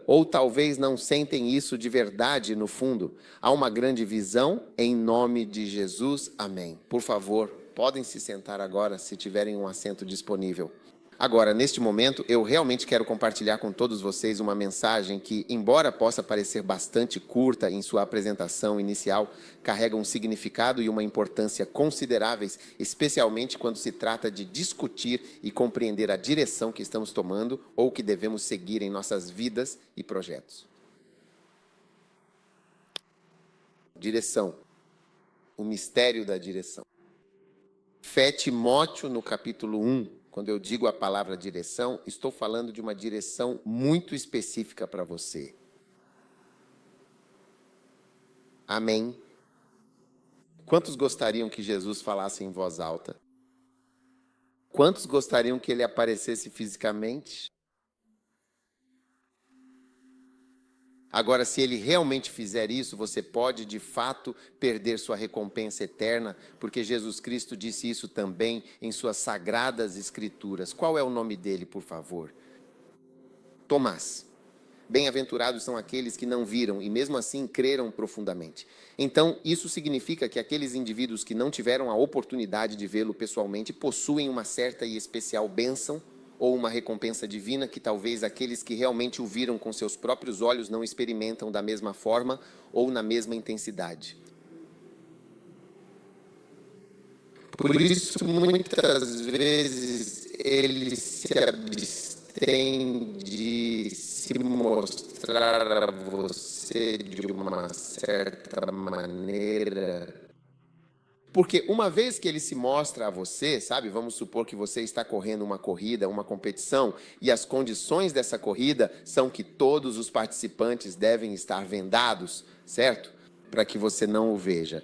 ou talvez não sentem isso de verdade no fundo. Há uma grande visão em nome de Jesus. Amém. Por favor, podem se sentar agora se tiverem um assento disponível. Agora, neste momento, eu realmente quero compartilhar com todos vocês uma mensagem que, embora possa parecer bastante curta em sua apresentação inicial, carrega um significado e uma importância consideráveis, especialmente quando se trata de discutir e compreender a direção que estamos tomando ou que devemos seguir em nossas vidas e projetos. Direção. O mistério da direção. Fé Timóteo, no capítulo 1, quando eu digo a palavra direção, estou falando de uma direção muito específica para você. Amém? Quantos gostariam que Jesus falasse em voz alta? Quantos gostariam que ele aparecesse fisicamente? Agora, se ele realmente fizer isso, você pode, de fato, perder sua recompensa eterna, porque Jesus Cristo disse isso também em suas sagradas escrituras. Qual é o nome dele, por favor? Tomás. Bem-aventurados são aqueles que não viram e mesmo assim creram profundamente. Então, isso significa que aqueles indivíduos que não tiveram a oportunidade de vê-lo pessoalmente possuem uma certa e especial bênção ou uma recompensa divina que talvez aqueles que realmente o viram com seus próprios olhos não experimentam da mesma forma ou na mesma intensidade. Por isso, muitas vezes, ele se abstém de se mostrar a você de uma certa maneira. Porque uma vez que ele se mostra a você, sabe, vamos supor que você está correndo uma corrida, uma competição, e as condições dessa corrida são que todos os participantes devem estar vendados, certo? Para que você não o veja.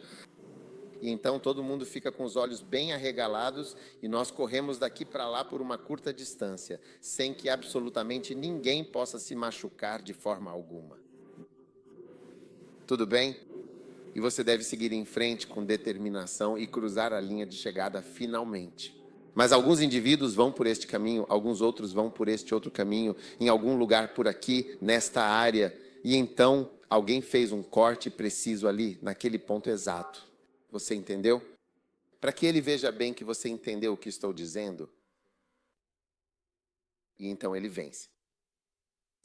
E então todo mundo fica com os olhos bem arregalados e nós corremos daqui para lá por uma curta distância, sem que absolutamente ninguém possa se machucar de forma alguma. Tudo bem? E você deve seguir em frente com determinação e cruzar a linha de chegada finalmente. Mas alguns indivíduos vão por este caminho, alguns outros vão por este outro caminho, em algum lugar por aqui, nesta área. E então alguém fez um corte preciso ali, naquele ponto exato. Você entendeu? Para que ele veja bem que você entendeu o que estou dizendo. E então ele vence.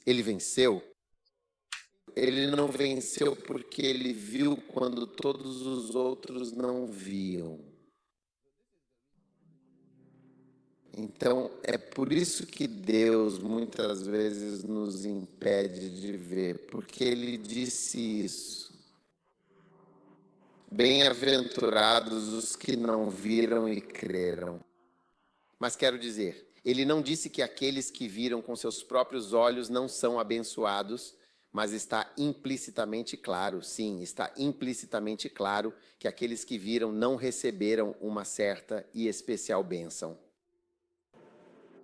Ele venceu. Ele não venceu porque ele viu quando todos os outros não viam. Então, é por isso que Deus muitas vezes nos impede de ver, porque ele disse isso. Bem-aventurados os que não viram e creram. Mas quero dizer, ele não disse que aqueles que viram com seus próprios olhos não são abençoados, mas está implicitamente claro, sim, está implicitamente claro que aqueles que viram não receberam uma certa e especial bênção.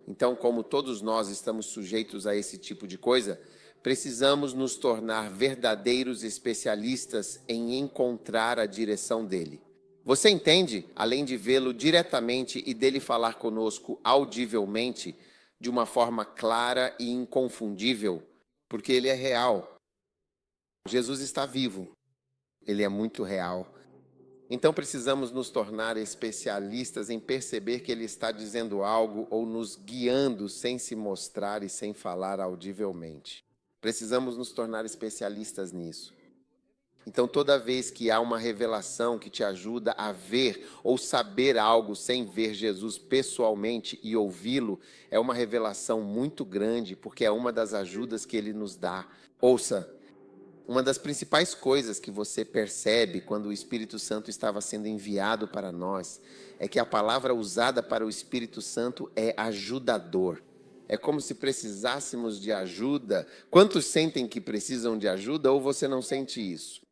Então, como todos nós estamos sujeitos a esse tipo de coisa, precisamos nos tornar verdadeiros especialistas em encontrar a direção dele. Você entende, além de vê-lo diretamente e dele falar conosco audivelmente, de uma forma clara e inconfundível, porque ele é real. Jesus está vivo. Ele é muito real. Então precisamos nos tornar especialistas em perceber que ele está dizendo algo ou nos guiando sem se mostrar e sem falar audivelmente. Precisamos nos tornar especialistas nisso. Então, toda vez que há uma revelação que te ajuda a ver ou saber algo sem ver Jesus pessoalmente e ouvi-lo, é uma revelação muito grande, porque é uma das ajudas que ele nos dá. Ouça, uma das principais coisas que você percebe quando o Espírito Santo estava sendo enviado para nós é que a palavra usada para o Espírito Santo é ajudador. É como se precisássemos de ajuda. Quantos sentem que precisam de ajuda ou você não sente isso?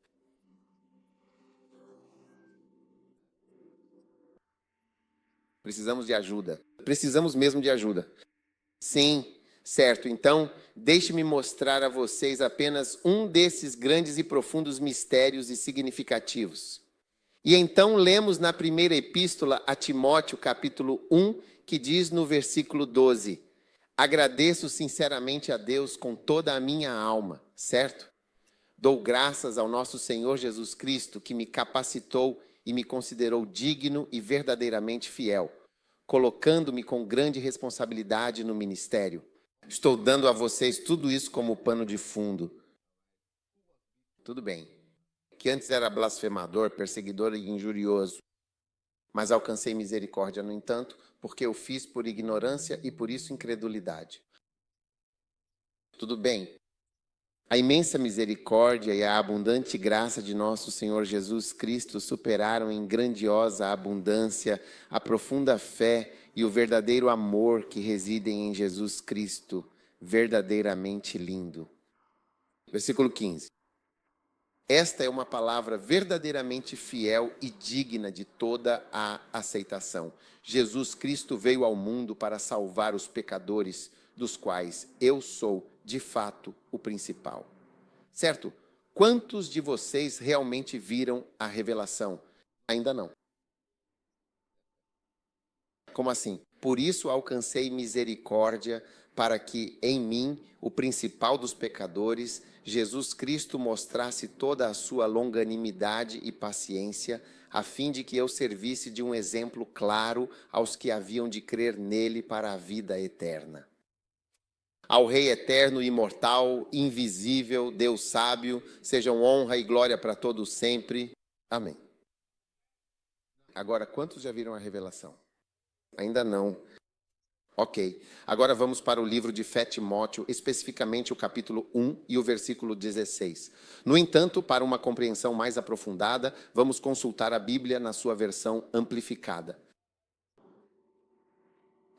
Precisamos de ajuda. Precisamos mesmo de ajuda. Sim, certo. Então, deixe-me mostrar a vocês apenas um desses grandes e profundos mistérios e significativos. E então lemos na primeira epístola a Timóteo, capítulo 1, que diz no versículo 12: Agradeço sinceramente a Deus com toda a minha alma, certo? Dou graças ao nosso Senhor Jesus Cristo, que me capacitou e me considerou digno e verdadeiramente fiel, colocando-me com grande responsabilidade no ministério. Estou dando a vocês tudo isso como pano de fundo. Tudo bem, que antes era blasfemador, perseguidor e injurioso, mas alcancei misericórdia, no entanto, porque eu fiz por ignorância e por isso incredulidade. Tudo bem. A imensa misericórdia e a abundante graça de nosso Senhor Jesus Cristo superaram em grandiosa abundância a profunda fé e o verdadeiro amor que residem em Jesus Cristo, verdadeiramente lindo. Versículo 15. Esta é uma palavra verdadeiramente fiel e digna de toda a aceitação. Jesus Cristo veio ao mundo para salvar os pecadores, dos quais eu sou, de fato, o principal. Certo? Quantos de vocês realmente viram a revelação? Ainda não. Como assim? Por isso alcancei misericórdia, para que em mim, o principal dos pecadores, Jesus Cristo mostrasse toda a sua longanimidade e paciência, a fim de que eu servisse de um exemplo claro aos que haviam de crer nele para a vida eterna. Ao Rei eterno, imortal, invisível, Deus sábio, sejam honra e glória para todos sempre. Amém. Agora, quantos já viram a revelação? Ainda não. Ok. Agora vamos para o livro de Fé Timóteo, especificamente o capítulo 1 e o versículo 16. No entanto, para uma compreensão mais aprofundada, vamos consultar a Bíblia na sua versão amplificada.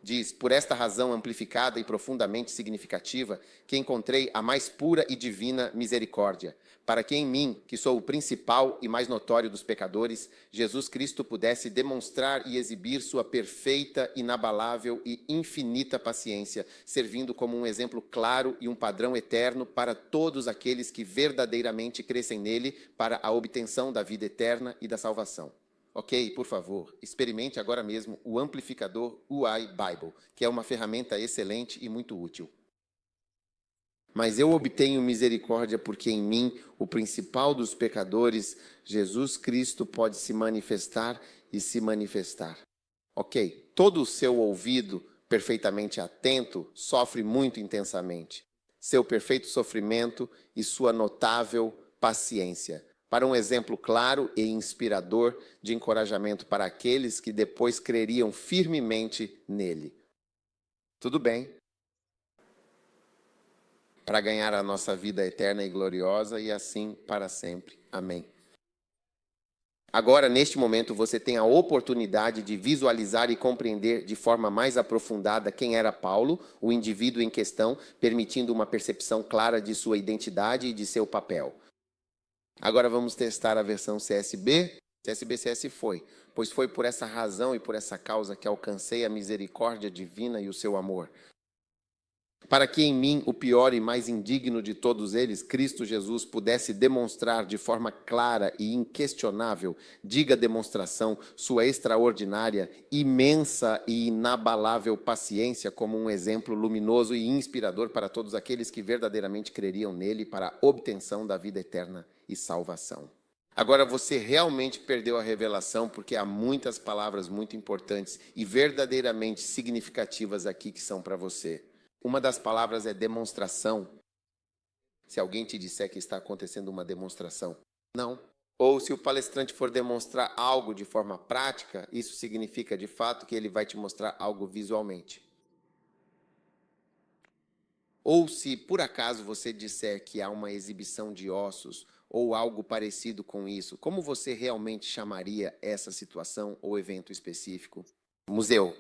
Diz, por esta razão amplificada e profundamente significativa, que encontrei a mais pura e divina misericórdia, para que em mim, que sou o principal e mais notório dos pecadores, Jesus Cristo pudesse demonstrar e exibir sua perfeita, inabalável e infinita paciência, servindo como um exemplo claro e um padrão eterno para todos aqueles que verdadeiramente crescem nele para a obtenção da vida eterna e da salvação. Ok, por favor, experimente agora mesmo o amplificador UI Bible, que é uma ferramenta excelente e muito útil. Mas eu obtenho misericórdia porque em mim, o principal dos pecadores, Jesus Cristo pode se manifestar e se manifestar. Ok, todo o seu ouvido perfeitamente atento sofre muito intensamente. Seu perfeito sofrimento e sua notável paciência, para um exemplo claro e inspirador de encorajamento para aqueles que depois creriam firmemente nele. Tudo bem? Para ganhar a nossa vida eterna e gloriosa e assim para sempre. Amém. Agora, neste momento, você tem a oportunidade de visualizar e compreender de forma mais aprofundada quem era Paulo, o indivíduo em questão, permitindo uma percepção clara de sua identidade e de seu papel. Agora vamos testar a versão CSB. CSB-CS foi, pois foi por essa razão e por essa causa que alcancei a misericórdia divina e o seu amor. Para que em mim, o pior e mais indigno de todos eles, Cristo Jesus, pudesse demonstrar de forma clara e inquestionável, diga demonstração, sua extraordinária, imensa e inabalável paciência como um exemplo luminoso e inspirador para todos aqueles que verdadeiramente creriam nele para a obtenção da vida eterna e salvação. Agora você realmente perdeu a revelação, porque há muitas palavras muito importantes e verdadeiramente significativas aqui que são para você. Uma das palavras é demonstração. Se alguém te disser que está acontecendo uma demonstração, não. Ou se o palestrante for demonstrar algo de forma prática, isso significa de fato que ele vai te mostrar algo visualmente. Ou se por acaso você disser que há uma exibição de ossos ou algo parecido com isso, como você realmente chamaria essa situação ou evento específico? Museu.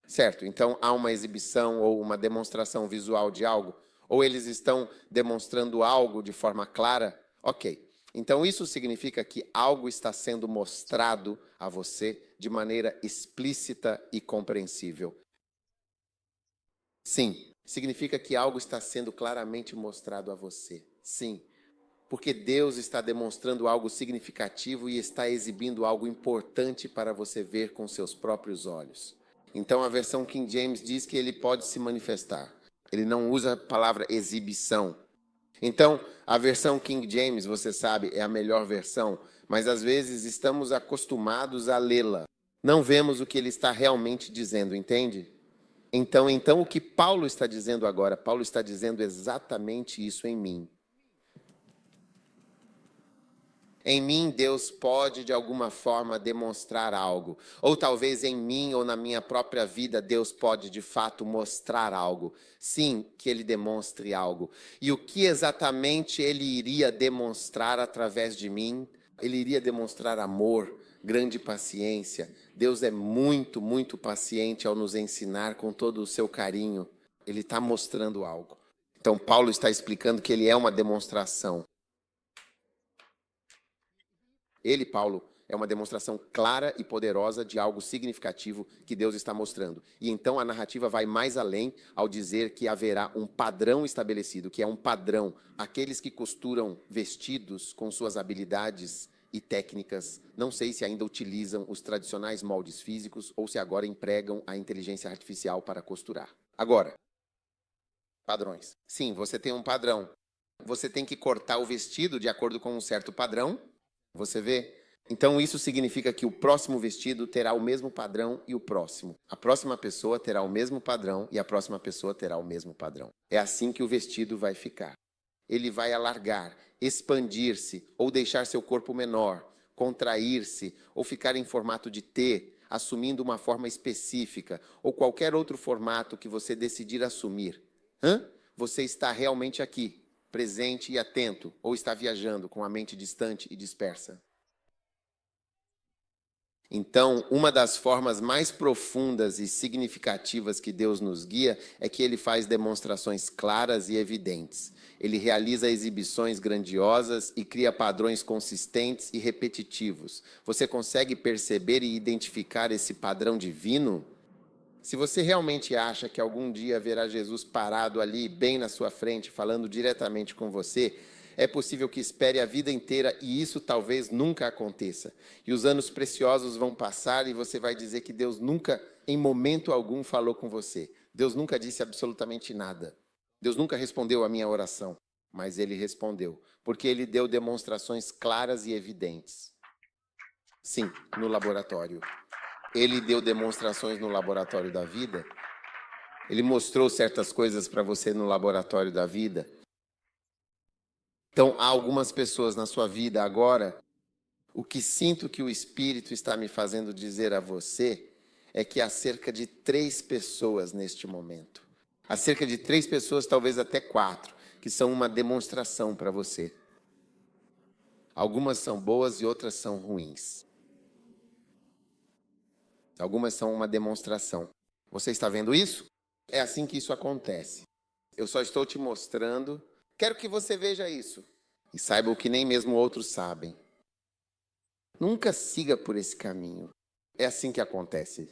Certo, então há uma exibição ou uma demonstração visual de algo, ou eles estão demonstrando algo de forma clara, ok. Então isso significa que algo está sendo mostrado a você de maneira explícita e compreensível. Sim, significa que algo está sendo claramente mostrado a você. Sim, porque Deus está demonstrando algo significativo e está exibindo algo importante para você ver com seus próprios olhos. Então a versão King James diz que ele pode se manifestar. Ele não usa a palavra exibição. Então, a versão King James, você sabe, é a melhor versão, mas às vezes estamos acostumados a lê-la. Não vemos o que ele está realmente dizendo, entende? Então o que Paulo está dizendo agora? Paulo está dizendo exatamente isso em mim. Em mim, Deus pode, de alguma forma, demonstrar algo. Ou talvez em mim ou na minha própria vida, Deus pode, de fato, mostrar algo. Sim, que Ele demonstre algo. E o que exatamente Ele iria demonstrar através de mim? Ele iria demonstrar amor, grande paciência. Deus é muito, muito paciente ao nos ensinar com todo o seu carinho. Ele está mostrando algo. Então, Paulo está explicando que ele é uma demonstração. Ele, Paulo, é uma demonstração clara e poderosa de algo significativo que Deus está mostrando. E então a narrativa vai mais além ao dizer que haverá um padrão estabelecido, que é um padrão. Aqueles que costuram vestidos com suas habilidades e técnicas, não sei se ainda utilizam os tradicionais moldes físicos ou se agora empregam a inteligência artificial para costurar. Agora, padrões. Sim, você tem um padrão. Você tem que cortar o vestido de acordo com um certo padrão. Você vê? Então isso significa que o próximo vestido terá o mesmo padrão e o próximo. A próxima pessoa terá o mesmo padrão e a próxima pessoa terá o mesmo padrão. É assim que o vestido vai ficar. Ele vai alargar, expandir-se ou deixar seu corpo menor, contrair-se ou ficar em formato de T, assumindo uma forma específica ou qualquer outro formato que você decidir assumir. Você está realmente aqui, presente e atento, ou está viajando com a mente distante e dispersa? Então, uma das formas mais profundas e significativas que Deus nos guia é que Ele faz demonstrações claras e evidentes. Ele realiza exibições grandiosas e cria padrões consistentes e repetitivos. Você consegue perceber e identificar esse padrão divino? Se você realmente acha que algum dia verá Jesus parado ali, bem na sua frente, falando diretamente com você, é possível que espere a vida inteira e isso talvez nunca aconteça. E os anos preciosos vão passar e você vai dizer que Deus nunca, em momento algum, falou com você. Deus nunca disse absolutamente nada. Deus nunca respondeu a minha oração, mas Ele respondeu, porque Ele deu demonstrações claras e evidentes. Sim, no laboratório. Ele deu demonstrações no laboratório da vida. Ele mostrou certas coisas para você no laboratório da vida. Então, há algumas pessoas na sua vida agora. O que sinto que o Espírito está me fazendo dizer a você é que há cerca de 3 pessoas neste momento. Há cerca de 3 pessoas, talvez até 4, que são uma demonstração para você. Algumas são boas e outras são ruins. Algumas são uma demonstração. Você está vendo isso? É assim que isso acontece. Eu só estou te mostrando. Quero que você veja isso. E saiba o que nem mesmo outros sabem. Nunca siga por esse caminho. É assim que acontece.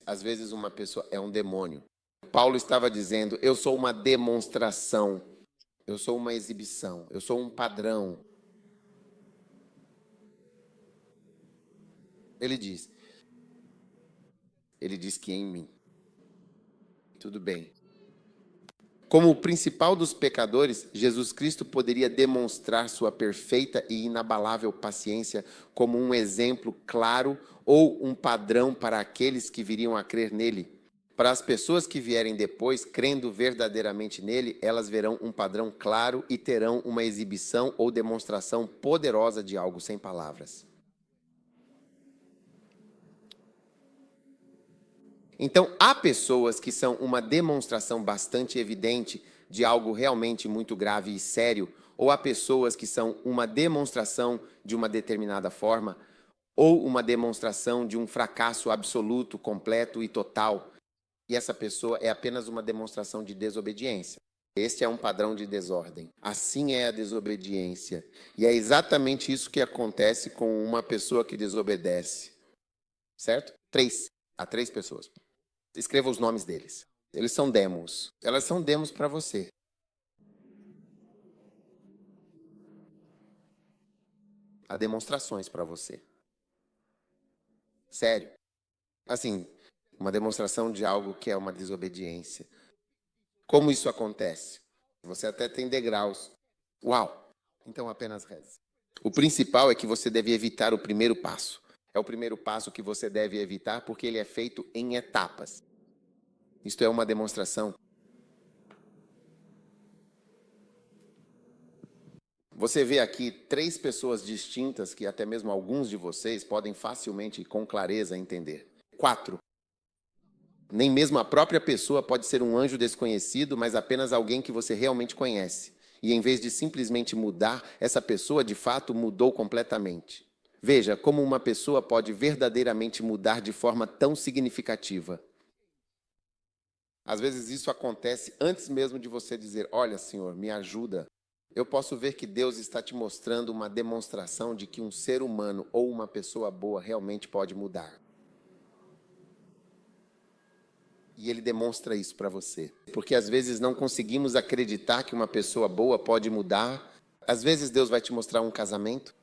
Às vezes uma pessoa é um demônio. Paulo estava dizendo, eu sou uma demonstração. Eu sou uma exibição. Eu sou um padrão. Ele diz que em mim. Tudo bem. Como o principal dos pecadores, Jesus Cristo poderia demonstrar sua perfeita e inabalável paciência como um exemplo claro ou um padrão para aqueles que viriam a crer nele. Para as pessoas que vierem depois, crendo verdadeiramente nele, elas verão um padrão claro e terão uma exibição ou demonstração poderosa de algo sem palavras. Então, há pessoas que são uma demonstração bastante evidente de algo realmente muito grave e sério, ou há pessoas que são uma demonstração de uma determinada forma, ou uma demonstração de um fracasso absoluto, completo e total. E essa pessoa é apenas uma demonstração de desobediência. Este é um padrão de desordem. Assim é a desobediência. E é exatamente isso que acontece com uma pessoa que desobedece. Certo? 3. Há 3 pessoas. Escreva os nomes deles. Eles são demos. Elas são demos para você. Há demonstrações para você. Sério. Assim, uma demonstração de algo que é uma desobediência. Como isso acontece? Você até tem degraus. Uau! Então apenas reze. O principal é que você deve evitar o primeiro passo. É o primeiro passo que você deve evitar porque ele é feito em etapas. Isto é uma demonstração. Você vê aqui 3 pessoas distintas que até mesmo alguns de vocês podem facilmente e com clareza entender. 4. Nem mesmo a própria pessoa pode ser um anjo desconhecido, mas apenas alguém que você realmente conhece. E em vez de simplesmente mudar, essa pessoa de fato mudou completamente. Veja como uma pessoa pode verdadeiramente mudar de forma tão significativa. Às vezes isso acontece antes mesmo de você dizer: "Olha, Senhor, me ajuda". Eu posso ver que Deus está te mostrando uma demonstração de que um ser humano ou uma pessoa boa realmente pode mudar. E Ele demonstra isso para você. Porque às vezes não conseguimos acreditar que uma pessoa boa pode mudar. Às vezes Deus vai te mostrar um casamento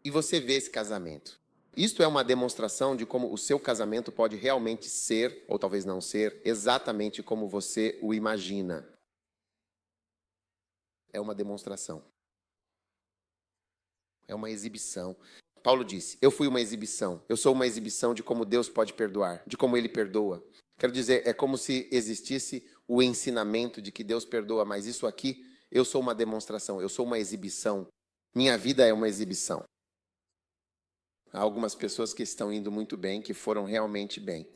e você vê esse casamento. Isto é uma demonstração de como o seu casamento pode realmente ser, ou talvez não ser, exatamente como você o imagina. É uma demonstração. É uma exibição. Paulo disse: "Eu fui uma exibição. Eu sou uma exibição de como Deus pode perdoar, de como Ele perdoa." Quero dizer, é como se existisse o ensinamento de que Deus perdoa, mas isso aqui, eu sou uma demonstração, eu sou uma exibição. Minha vida é uma exibição. Há algumas pessoas que estão indo muito bem, que foram realmente bem.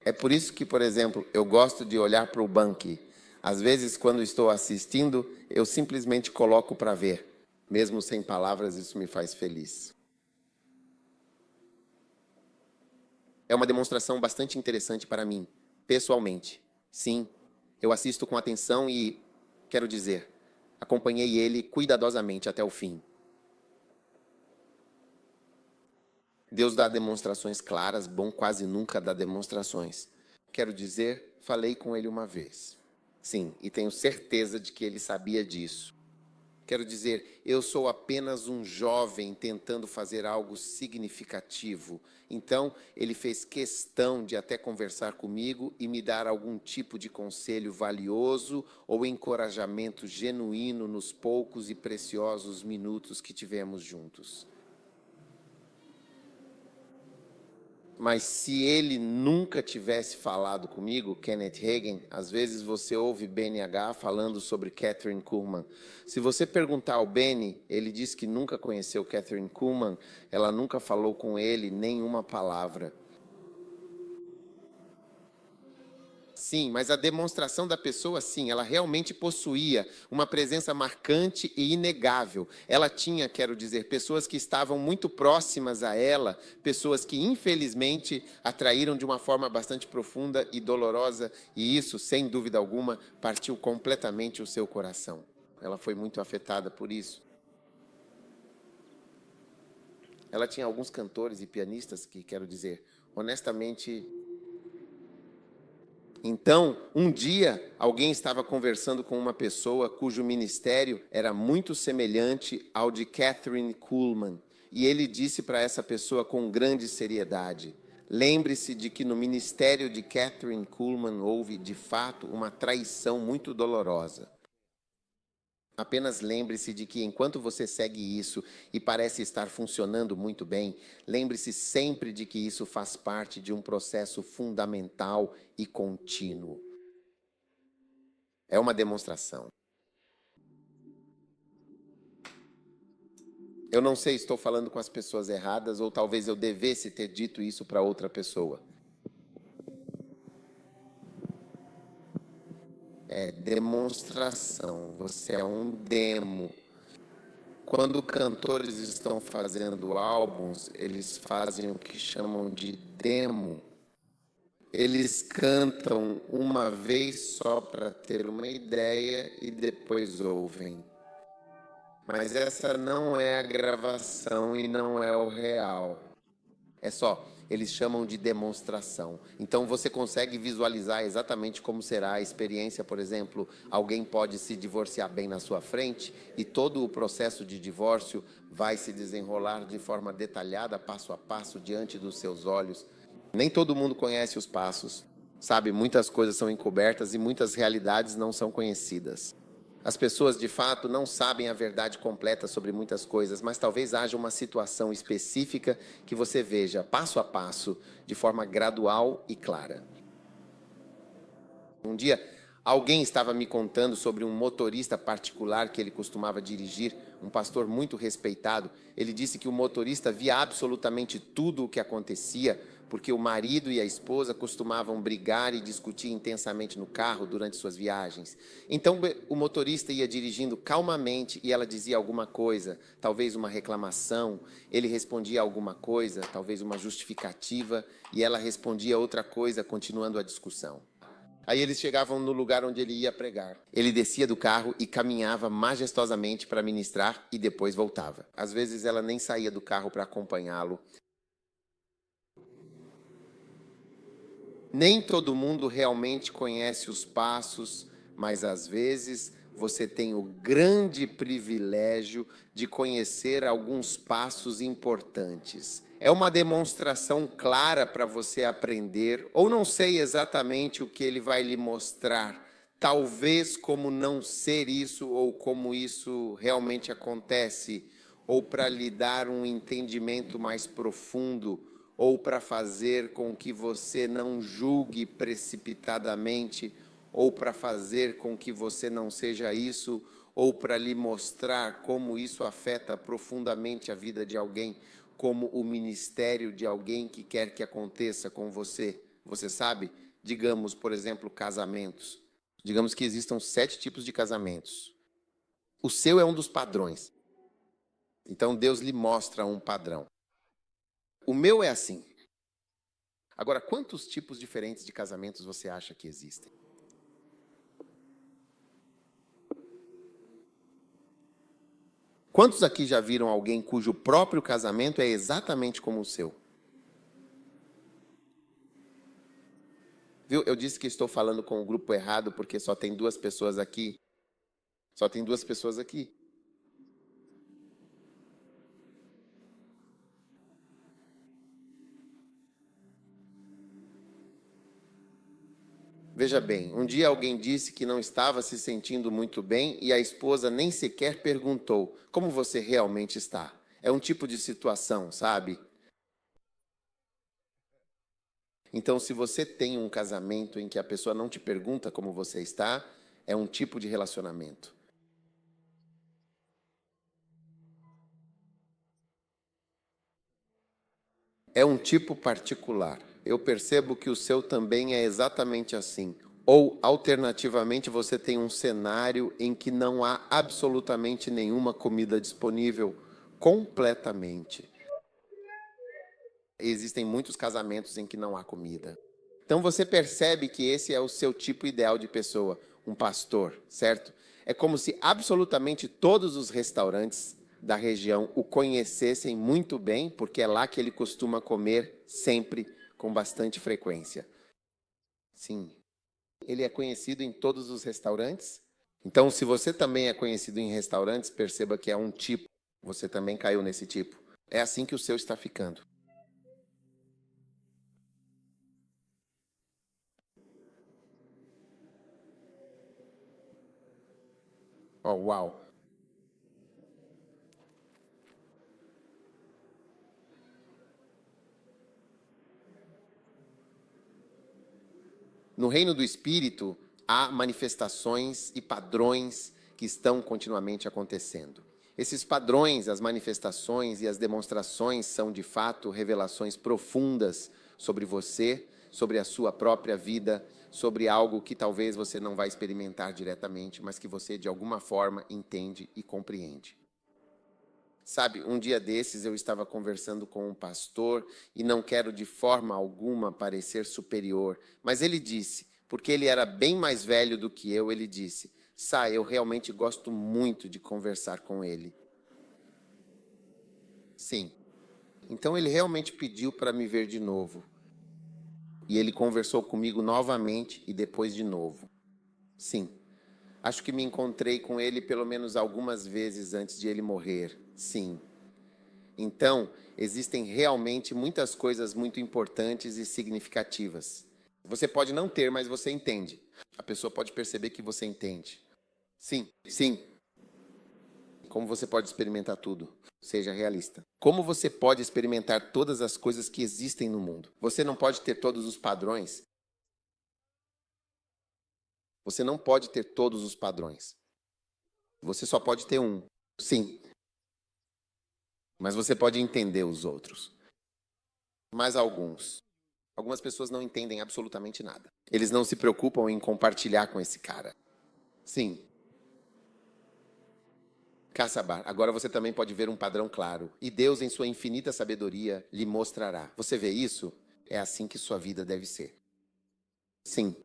É por isso que, por exemplo, eu gosto de olhar para o Banqui. Às vezes, quando estou assistindo, eu simplesmente coloco para ver. Mesmo sem palavras, isso me faz feliz. É uma demonstração bastante interessante para mim, pessoalmente. Sim, eu assisto com atenção e, quero dizer, acompanhei ele cuidadosamente até o fim. Deus dá demonstrações claras, bom quase nunca dá demonstrações. Quero dizer, falei com ele uma vez. Sim, e tenho certeza de que ele sabia disso. Quero dizer, eu sou apenas um jovem tentando fazer algo significativo. Então, ele fez questão de até conversar comigo e me dar algum tipo de conselho valioso ou encorajamento genuíno nos poucos e preciosos minutos que tivemos juntos. Mas se ele nunca tivesse falado comigo, Kenneth Hagin, às vezes você ouve BNH falando sobre Kathryn Kuhlman. Se você perguntar ao Benny, ele diz que nunca conheceu Kathryn Kuhlman, ela nunca falou com ele nenhuma palavra. Sim, mas a demonstração da pessoa, sim, ela realmente possuía uma presença marcante e inegável. Ela tinha, quero dizer, pessoas que estavam muito próximas a ela, pessoas que infelizmente atraíram de uma forma bastante profunda e dolorosa, e isso, sem dúvida alguma, partiu completamente o seu coração. Ela foi muito afetada por isso. Ela tinha alguns cantores e pianistas que, quero dizer, honestamente. Então, um dia, alguém estava conversando com uma pessoa cujo ministério era muito semelhante ao de Kathryn Kuhlman. E ele disse para essa pessoa com grande seriedade: lembre-se de que no ministério de Kathryn Kuhlman houve, de fato, uma traição muito dolorosa. Apenas lembre-se de que enquanto você segue isso e parece estar funcionando muito bem, lembre-se sempre de que isso faz parte de um processo fundamental e contínuo. É uma demonstração. Eu não sei se estou falando com as pessoas erradas ou talvez eu devesse ter dito isso para outra pessoa. É demonstração. Você é um demo. Quando cantores estão fazendo álbuns, eles fazem o que chamam de demo. Eles cantam uma vez só para ter uma ideia e depois ouvem. Mas essa não é a gravação e não é o real. É só, eles chamam de demonstração. Então você consegue visualizar exatamente como será a experiência, por exemplo, alguém pode se divorciar bem na sua frente e todo o processo de divórcio vai se desenrolar de forma detalhada, passo a passo, diante dos seus olhos. Nem todo mundo conhece os passos, sabe? Muitas coisas são encobertas e muitas realidades não são conhecidas. As pessoas, de fato, não sabem a verdade completa sobre muitas coisas, mas talvez haja uma situação específica que você veja passo a passo, de forma gradual e clara. Um dia, alguém estava me contando sobre um motorista particular que ele costumava dirigir, um pastor muito respeitado. Ele disse que o motorista via absolutamente tudo o que acontecia, porque o marido e a esposa costumavam brigar e discutir intensamente no carro durante suas viagens. Então, o motorista ia dirigindo calmamente e ela dizia alguma coisa, talvez uma reclamação. Ele respondia alguma coisa, talvez uma justificativa, e ela respondia outra coisa, continuando a discussão. Aí eles chegavam no lugar onde ele ia pregar. Ele descia do carro e caminhava majestosamente para ministrar e depois voltava. Às vezes ela nem saía do carro para acompanhá-lo. Nem todo mundo realmente conhece os passos, mas às vezes você tem o grande privilégio de conhecer alguns passos importantes. É uma demonstração clara para você aprender, ou não sei exatamente o que ele vai lhe mostrar, talvez como não ser isso ou como isso realmente acontece, ou para lhe dar um entendimento mais profundo, ou para fazer com que você não julgue precipitadamente, ou para fazer com que você não seja isso, ou para lhe mostrar como isso afeta profundamente a vida de alguém, como o ministério de alguém que quer que aconteça com você. Você sabe? Digamos, por exemplo, casamentos. Digamos que existam 7 tipos de casamentos. O seu é um dos padrões. Então Deus lhe mostra um padrão. O meu é assim. Agora, quantos tipos diferentes de casamentos você acha que existem? Quantos aqui já viram alguém cujo próprio casamento é exatamente como o seu? Viu? Eu disse que estou falando com o grupo errado porque só tem 2 pessoas aqui. Só tem 2 pessoas aqui. Veja bem, um dia alguém disse que não estava se sentindo muito bem e a esposa nem sequer perguntou como você realmente está. É um tipo de situação, sabe? Então, se você tem um casamento em que a pessoa não te pergunta como você está, é um tipo de relacionamento. É um tipo particular. Eu percebo que o seu também é exatamente assim. Ou, alternativamente, você tem um cenário em que não há absolutamente nenhuma comida disponível completamente. Existem muitos casamentos em que não há comida. Então você percebe que esse é o seu tipo ideal de pessoa, um pastor, certo? É como se absolutamente todos os restaurantes da região o conhecessem muito bem, porque é lá que ele costuma comer sempre, com bastante frequência. Sim, ele é conhecido em todos os restaurantes. Então, se você também é conhecido em restaurantes, perceba que é um tipo. Você também caiu nesse tipo. É assim que o seu está ficando. Oh, uau! No reino do Espírito, há manifestações e padrões que estão continuamente acontecendo. Esses padrões, as manifestações e as demonstrações são, de fato, revelações profundas sobre você, sobre a sua própria vida, sobre algo que talvez você não vai experimentar diretamente, mas que você, de alguma forma, entende e compreende. Sabe, um dia desses eu estava conversando com um pastor e não quero de forma alguma parecer superior, mas ele disse, porque ele era bem mais velho do que eu, ele disse: Sá, eu realmente gosto muito de conversar com ele. Sim. Então ele realmente pediu para me ver de novo. E ele conversou comigo novamente e depois de novo. Sim. Acho que me encontrei com ele pelo menos algumas vezes antes de ele morrer. Sim. Então, existem realmente muitas coisas muito importantes e significativas. Você pode não ter, mas você entende. A pessoa pode perceber que você entende. Sim, sim. Como você pode experimentar tudo? Seja realista. Como você pode experimentar todas as coisas que existem no mundo? Você não pode ter todos os padrões. Você não pode ter todos os padrões. Você só pode ter um. Sim. Mas você pode entender os outros. Mais alguns. Algumas pessoas não entendem absolutamente nada. Eles não se preocupam em compartilhar com esse cara. Sim. Kassabar, agora você também pode ver um padrão claro. E Deus, em sua infinita sabedoria, lhe mostrará. Você vê isso? É assim que sua vida deve ser. Sim.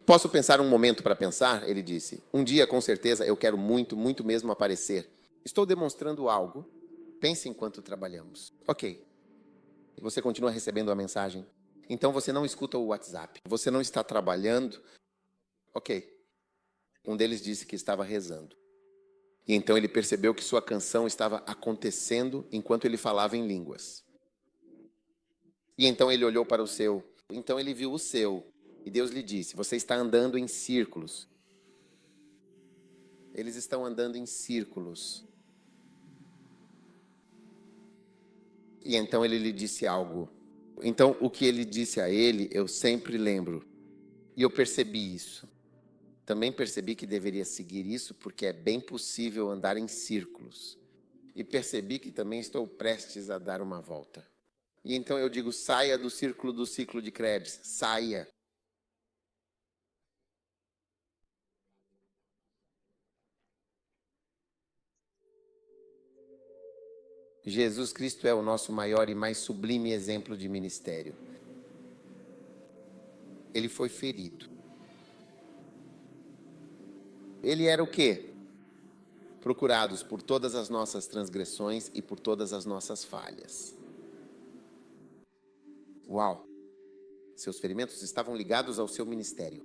Posso pensar um momento para pensar? Ele disse. Um dia, com certeza, eu quero muito, muito mesmo aparecer. Estou demonstrando algo. Pense enquanto trabalhamos. Ok. Você continua recebendo a mensagem. Então você não escuta o WhatsApp. Você não está trabalhando. Ok. Um deles disse que estava rezando. E então ele percebeu que sua canção estava acontecendo enquanto ele falava em línguas. E então ele olhou para o seu. Então ele viu o seu. E Deus lhe disse: você está andando em círculos. Eles estão andando em círculos. E então ele lhe disse algo. Então o que ele disse a ele, eu sempre lembro. E eu percebi isso. Também percebi que deveria seguir isso porque é bem possível andar em círculos. E percebi que também estou prestes a dar uma volta. E então eu digo, saia do ciclo de Krebs. Saia. Jesus Cristo é o nosso maior e mais sublime exemplo de ministério. Ele foi ferido. Ele era o quê? Procurados por todas as nossas transgressões e por todas as nossas falhas. Uau! Seus ferimentos estavam ligados ao seu ministério.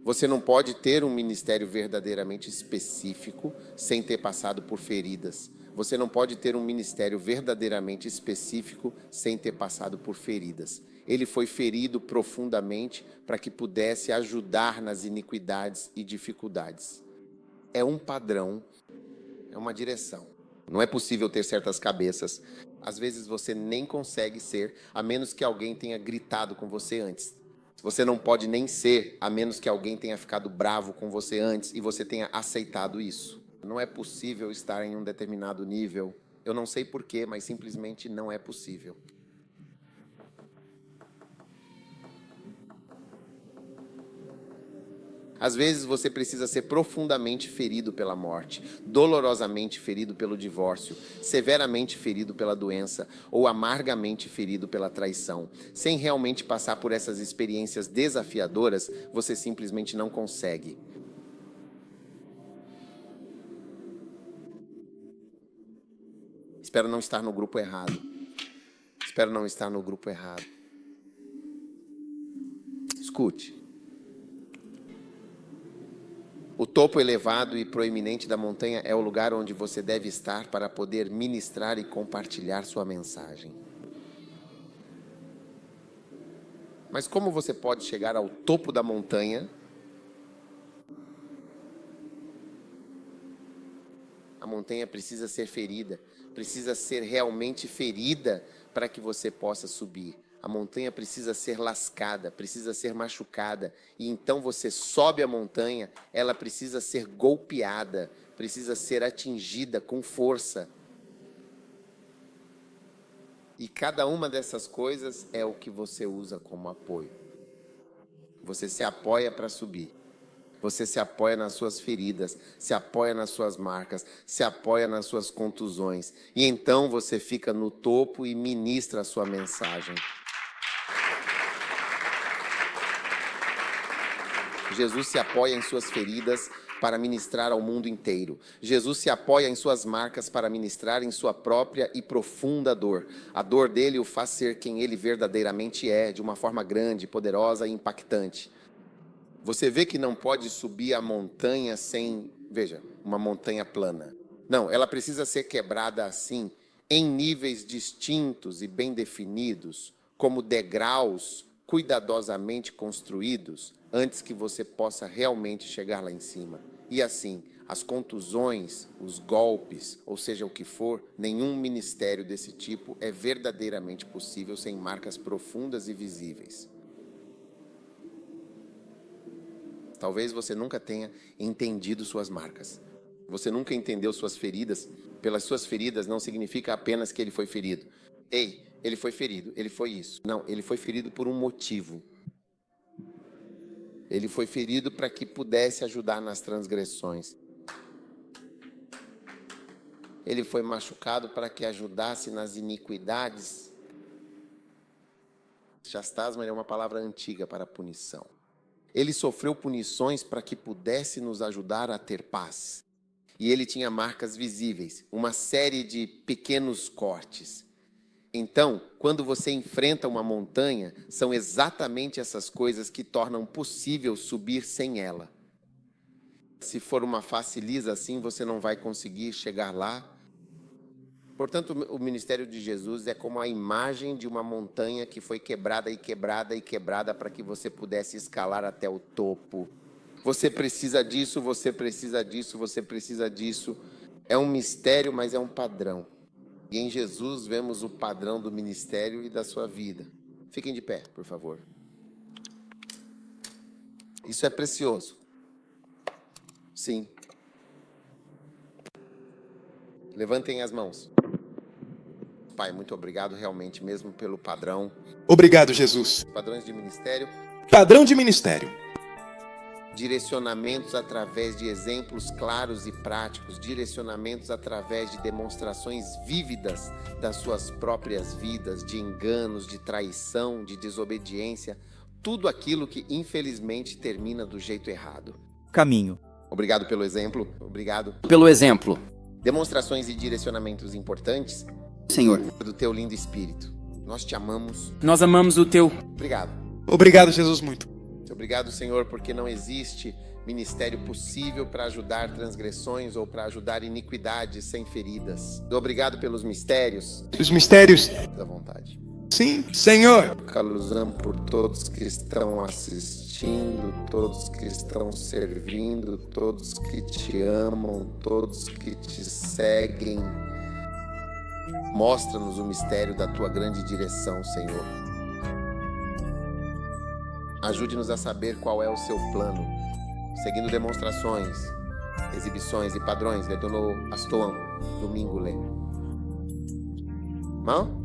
Você não pode ter um ministério verdadeiramente específico sem ter passado por feridas. Você não pode ter um ministério verdadeiramente específico sem ter passado por feridas. Ele foi ferido profundamente para que pudesse ajudar nas iniquidades e dificuldades. É um padrão, é uma direção. Não é possível ter certas cabeças. Às vezes você nem consegue ser, a menos que alguém tenha gritado com você antes. Você não pode nem ser, a menos que alguém tenha ficado bravo com você antes e você tenha aceitado isso. Não é possível estar em um determinado nível. Eu não sei porquê, mas simplesmente não é possível. Às vezes você precisa ser profundamente ferido pela morte, dolorosamente ferido pelo divórcio, severamente ferido pela doença ou amargamente ferido pela traição. Sem realmente passar por essas experiências desafiadoras, você simplesmente não consegue. Espero não estar no grupo errado. Espero não estar no grupo errado. Escute. O topo elevado e proeminente da montanha é o lugar onde você deve estar para poder ministrar e compartilhar sua mensagem. Mas como você pode chegar ao topo da montanha? A montanha precisa ser ferida, precisa ser realmente ferida para que você possa subir. A montanha precisa ser lascada, precisa ser machucada. E então você sobe a montanha, ela precisa ser golpeada, precisa ser atingida com força. E cada uma dessas coisas é o que você usa como apoio. Você se apoia para subir. Você se apoia nas suas feridas, se apoia nas suas marcas, se apoia nas suas contusões. E então você fica no topo e ministra a sua mensagem. Jesus se apoia em suas feridas para ministrar ao mundo inteiro. Jesus se apoia em suas marcas para ministrar em sua própria e profunda dor. A dor dele o faz ser quem ele verdadeiramente é, de uma forma grande, poderosa e impactante. Você vê que não pode subir a montanha sem, veja, uma montanha plana. Não, ela precisa ser quebrada assim, em níveis distintos e bem definidos, como degraus cuidadosamente construídos, antes que você possa realmente chegar lá em cima. E assim, as contusões, os golpes, ou seja o que for, nenhum ministério desse tipo é verdadeiramente possível sem marcas profundas e visíveis. Talvez você nunca tenha entendido suas marcas. Você nunca entendeu suas feridas. Pelas suas feridas não significa apenas que ele foi ferido. Ei, ele foi ferido, ele foi isso. Não, ele foi ferido por um motivo. Ele foi ferido para que pudesse ajudar nas transgressões. Ele foi machucado para que ajudasse nas iniquidades. Chastasma é uma palavra antiga para punição. Ele sofreu punições para que pudesse nos ajudar a ter paz. E ele tinha marcas visíveis, uma série de pequenos cortes. Então, quando você enfrenta uma montanha, são exatamente essas coisas que tornam possível subir sem ela. Se for uma face lisa assim, você não vai conseguir chegar lá. Portanto, o ministério de Jesus é como a imagem de uma montanha que foi quebrada e quebrada e quebrada para que você pudesse escalar até o topo. Você precisa disso, você precisa disso, você precisa disso. É um mistério, mas é um padrão. E em Jesus vemos o padrão do ministério e da sua vida. Fiquem de pé, por favor. Isso é precioso. Sim. Levantem as mãos. Pai, muito obrigado realmente mesmo pelo padrão. Obrigado, Jesus. Padrões de ministério. Padrão de ministério. Direcionamentos através de exemplos claros e práticos. Direcionamentos através de demonstrações vívidas das suas próprias vidas, de enganos, de traição, de desobediência. Tudo aquilo que infelizmente termina do jeito errado. Caminho. Obrigado pelo exemplo. Obrigado pelo exemplo. Demonstrações e direcionamentos importantes. Senhor, Do teu lindo espírito. Nós te amamos. nós amamos o teu. Obrigado. Obrigado, Jesus, muito. Obrigado, Senhor, porque não existe ministério possível para ajudar transgressões ou para ajudar iniquidades sem feridas. Obrigado pelos mistérios. Os mistérios. Da vontade. Sim, Senhor. Caluzão por todos que estão assistindo, todos que estão servindo, todos que te amam, todos que te seguem. Mostra-nos o mistério da tua grande direção, Senhor. Ajude-nos a saber qual é o seu plano, seguindo demonstrações, exibições e padrões. Ledono astoam, domingo lê. Mão?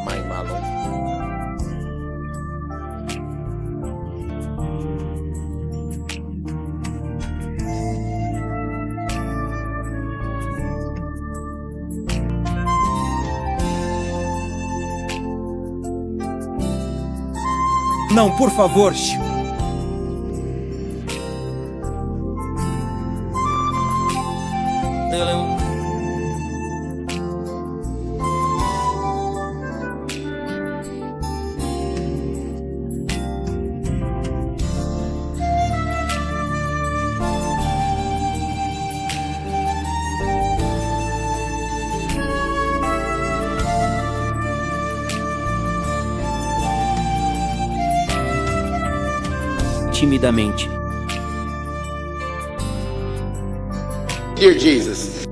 Mai malo. Não, por favor. Timidamente. Dear Jesus.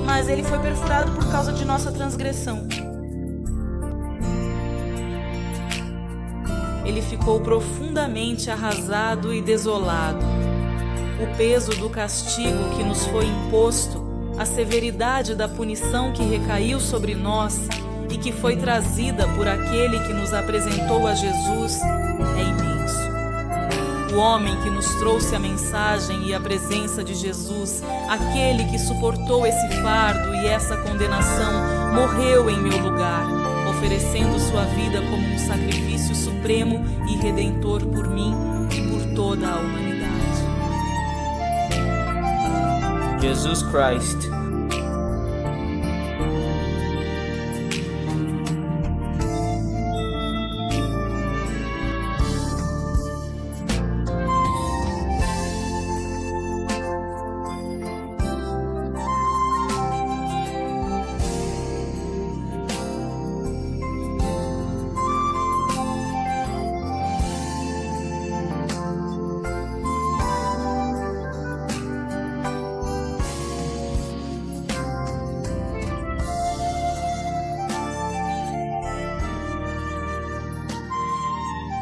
Mas ele foi perfurado por causa de nossa transgressão. Ele ficou profundamente arrasado e desolado. O peso do castigo que nos foi imposto, a severidade da punição que recaiu sobre nós e que foi trazida por aquele que nos apresentou a Jesus, é imenso. O homem que nos trouxe a mensagem e a presença de Jesus, aquele que suportou esse fardo e essa condenação, morreu em meu lugar, oferecendo sua vida como um sacrifício supremo e redentor por mim e por toda a humanidade. Jesus Christ.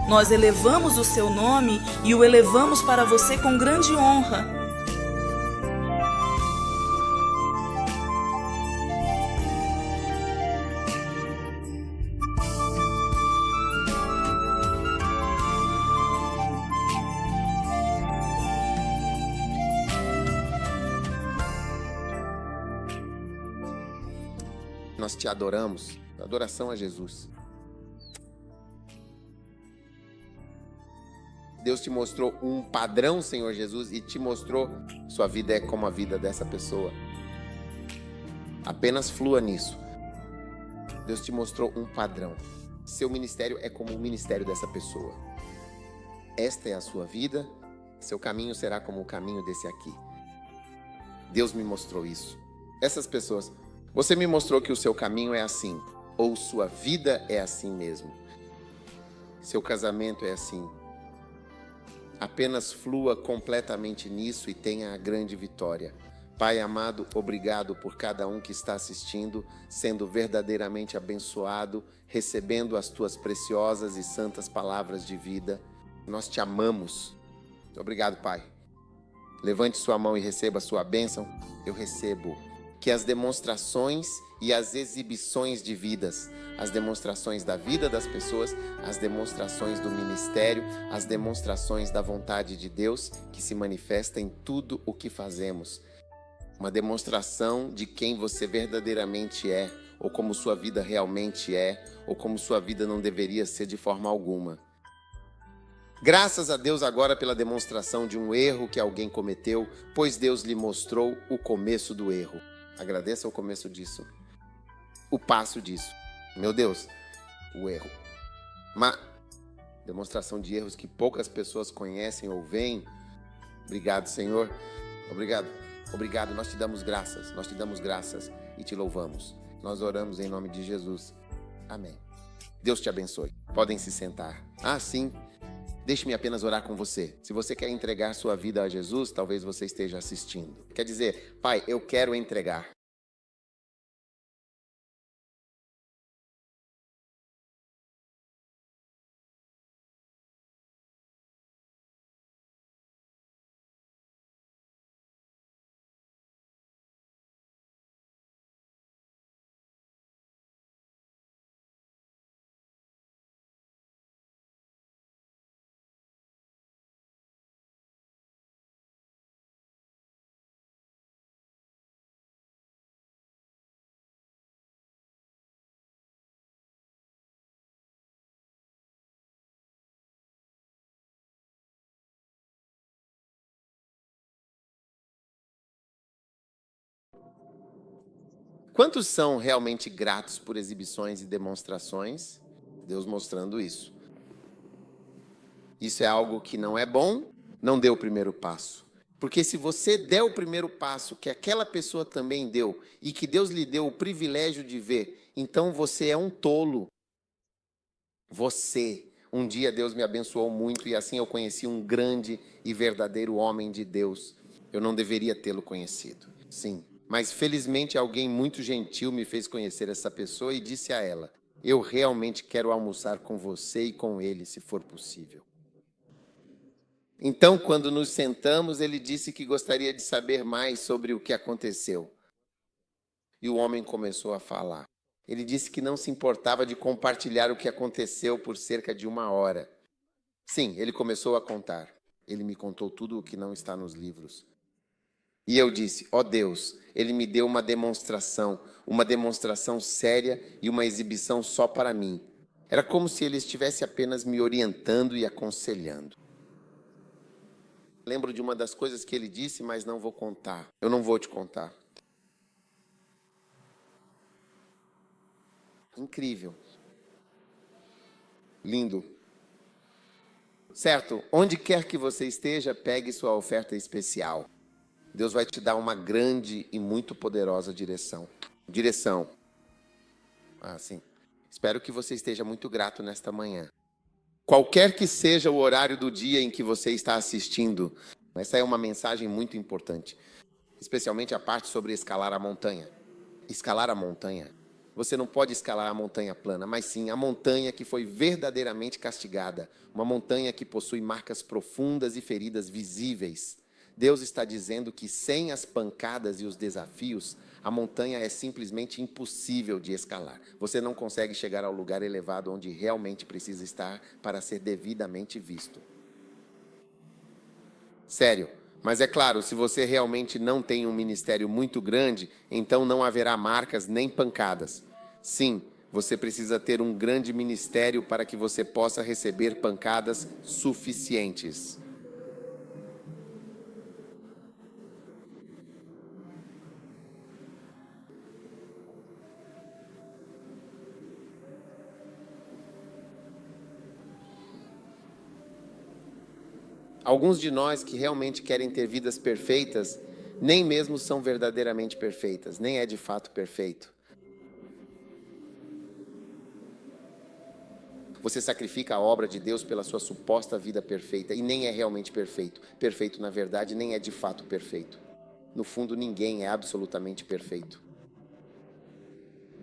Nós elevamos o seu nome e o elevamos para você com grande honra. Nós te adoramos. Adoração a Jesus. Deus te mostrou um padrão, Senhor Jesus, e te mostrou sua vida é como a vida dessa pessoa. Apenas flua nisso. Deus te mostrou um padrão. Seu ministério é como o ministério dessa pessoa. Esta é a sua vida, seu caminho será como o caminho desse aqui. Deus me mostrou isso. Essas pessoas, você me mostrou que o seu caminho é assim, ou sua vida é assim mesmo. Seu casamento é assim. Apenas flua completamente nisso e tenha a grande vitória. Pai amado, obrigado por cada um que está assistindo, sendo verdadeiramente abençoado, recebendo as tuas preciosas e santas palavras de vida. Nós te amamos. Obrigado, Pai. Levante sua mão e receba a sua bênção. Eu recebo. Que as demonstrações e as exibições de vidas, as demonstrações da vida das pessoas, as demonstrações do ministério, as demonstrações da vontade de Deus que se manifesta em tudo o que fazemos. Uma demonstração de quem você verdadeiramente é, ou como sua vida realmente é, ou como sua vida não deveria ser de forma alguma. Graças a Deus agora pela demonstração de um erro que alguém cometeu, pois Deus lhe mostrou o começo do erro. Agradeça o começo disso. O passo disso. Meu Deus, o erro. Uma demonstração de erros que poucas pessoas conhecem ou veem. Obrigado, Senhor. Obrigado. Obrigado. Nós te damos graças e te louvamos. Nós oramos em nome de Jesus. Amém. Deus te abençoe. Podem se sentar. Sim. Deixe-me apenas orar com você. Se você quer entregar sua vida a Jesus, talvez você esteja assistindo. Quer dizer, Pai, eu quero entregar. Quantos são realmente gratos por exibições e demonstrações? Deus mostrando isso. Isso é algo que não é bom, não dê o primeiro passo. Porque se você der o primeiro passo que aquela pessoa também deu e que Deus lhe deu o privilégio de ver, então você é um tolo. Você. Um dia Deus me abençoou muito e assim eu conheci um grande e verdadeiro homem de Deus. Eu não deveria tê-lo conhecido. Sim. Mas felizmente alguém muito gentil me fez conhecer essa pessoa e disse a ela: eu realmente quero almoçar com você e com ele, se for possível. Então, quando nos sentamos, ele disse que gostaria de saber mais sobre o que aconteceu. E o homem começou a falar. Ele disse que não se importava de compartilhar o que aconteceu por cerca de 1 hora. Sim, ele começou a contar. Ele me contou tudo o que não está nos livros. E eu disse: ó Deus, ele me deu uma demonstração séria e uma exibição só para mim. Era como se ele estivesse apenas me orientando e aconselhando. Lembro de uma das coisas que ele disse, mas não vou contar. Eu não vou te contar. Incrível. Lindo. Certo? Onde quer que você esteja, pegue sua oferta especial. Deus vai te dar uma grande e muito poderosa direção. Sim. Espero que você esteja muito grato nesta manhã. Qualquer que seja o horário do dia em que você está assistindo, essa é uma mensagem muito importante. Especialmente a parte sobre escalar a montanha. Escalar a montanha. Você não pode escalar a montanha plana, mas sim a montanha que foi verdadeiramente castigada. Uma montanha que possui marcas profundas e feridas visíveis. Deus está dizendo que sem as pancadas e os desafios, a montanha é simplesmente impossível de escalar. Você não consegue chegar ao lugar elevado onde realmente precisa estar para ser devidamente visto. Sério. Mas é claro, se você realmente não tem um ministério muito grande, então não haverá marcas nem pancadas. Sim, você precisa ter um grande ministério para que você possa receber pancadas suficientes. Alguns de nós que realmente querem ter vidas perfeitas, nem mesmo são verdadeiramente perfeitas, nem é de fato perfeito. Você sacrifica a obra de Deus pela sua suposta vida perfeita e nem é realmente perfeito. Perfeito, na verdade, nem é de fato perfeito. No fundo, ninguém é absolutamente perfeito.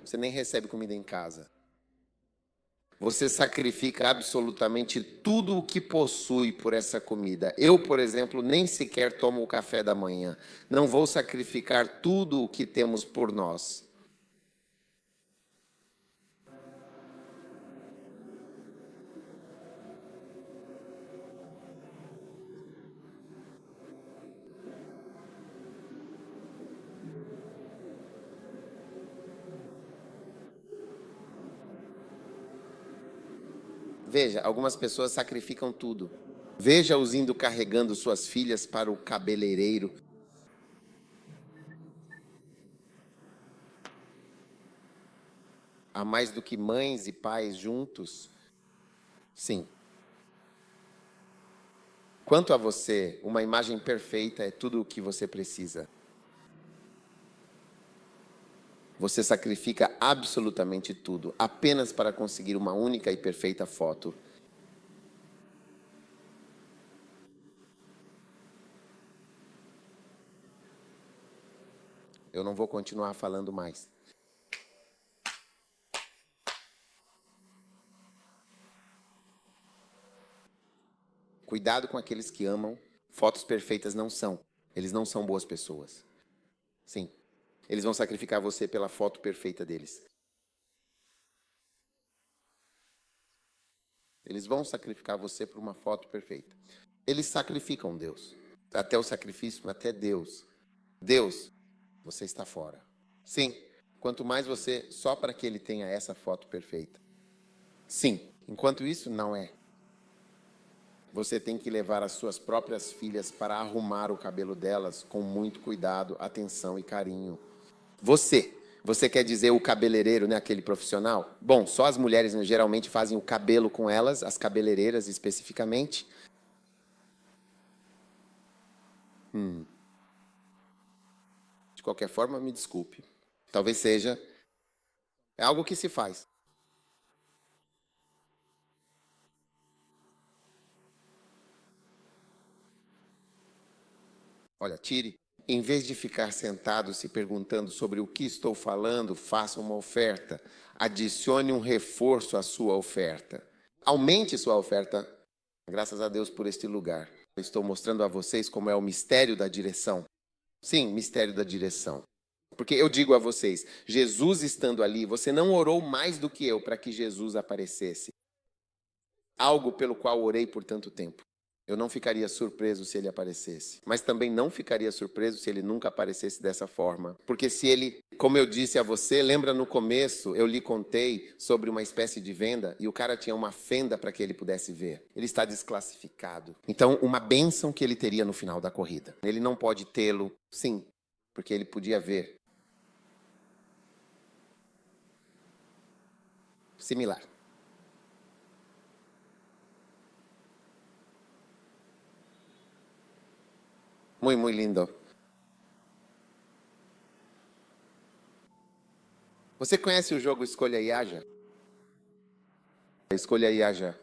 Você nem recebe comida em casa. Você sacrifica absolutamente tudo o que possui por essa comida. Eu, por exemplo, nem sequer tomo o café da manhã. Não vou sacrificar tudo o que temos por nós. Veja, algumas pessoas sacrificam tudo. Veja-os indo carregando suas filhas para o cabeleireiro. Há mais do que mães e pais juntos? Sim. Quanto a você, uma imagem perfeita é tudo o que você precisa. Você sacrifica absolutamente tudo, apenas para conseguir uma única e perfeita foto. Eu não vou continuar falando mais. Cuidado com aqueles que amam. Fotos perfeitas não são. Eles não são boas pessoas. Sim. Eles vão sacrificar você pela foto perfeita deles. Eles vão sacrificar você por uma foto perfeita. Eles sacrificam Deus. Até o sacrifício, até Deus. Deus, você está fora. Sim, quanto mais você, só para que ele tenha essa foto perfeita. Sim, enquanto isso, não é. Você tem que levar as suas próprias filhas para arrumar o cabelo delas com muito cuidado, atenção e carinho. Você quer dizer o cabeleireiro, né, aquele profissional? Bom, só as mulheres geralmente fazem o cabelo com elas, as cabeleireiras especificamente. De qualquer forma, me desculpe. Talvez seja. É algo que se faz. Olha, tire. Em vez de ficar sentado se perguntando sobre o que estou falando, faça uma oferta. Adicione um reforço à sua oferta. Aumente sua oferta. Graças a Deus por este lugar. Eu estou mostrando a vocês como é o mistério da direção. Sim, mistério da direção. Porque eu digo a vocês, Jesus estando ali, você não orou mais do que eu para que Jesus aparecesse. Algo pelo qual orei por tanto tempo. Eu não ficaria surpreso se ele aparecesse. Mas também não ficaria surpreso se ele nunca aparecesse dessa forma. Porque se ele, como eu disse a você, lembra no começo, eu lhe contei sobre uma espécie de venda e o cara tinha uma fenda para que ele pudesse ver. Ele está desclassificado. Então, uma bênção que ele teria no final da corrida. Ele não pode tê-lo, sim, porque ele podia ver. Similar. Muito lindo. Você conhece o jogo Escolha e Haja? Escolha e Haja.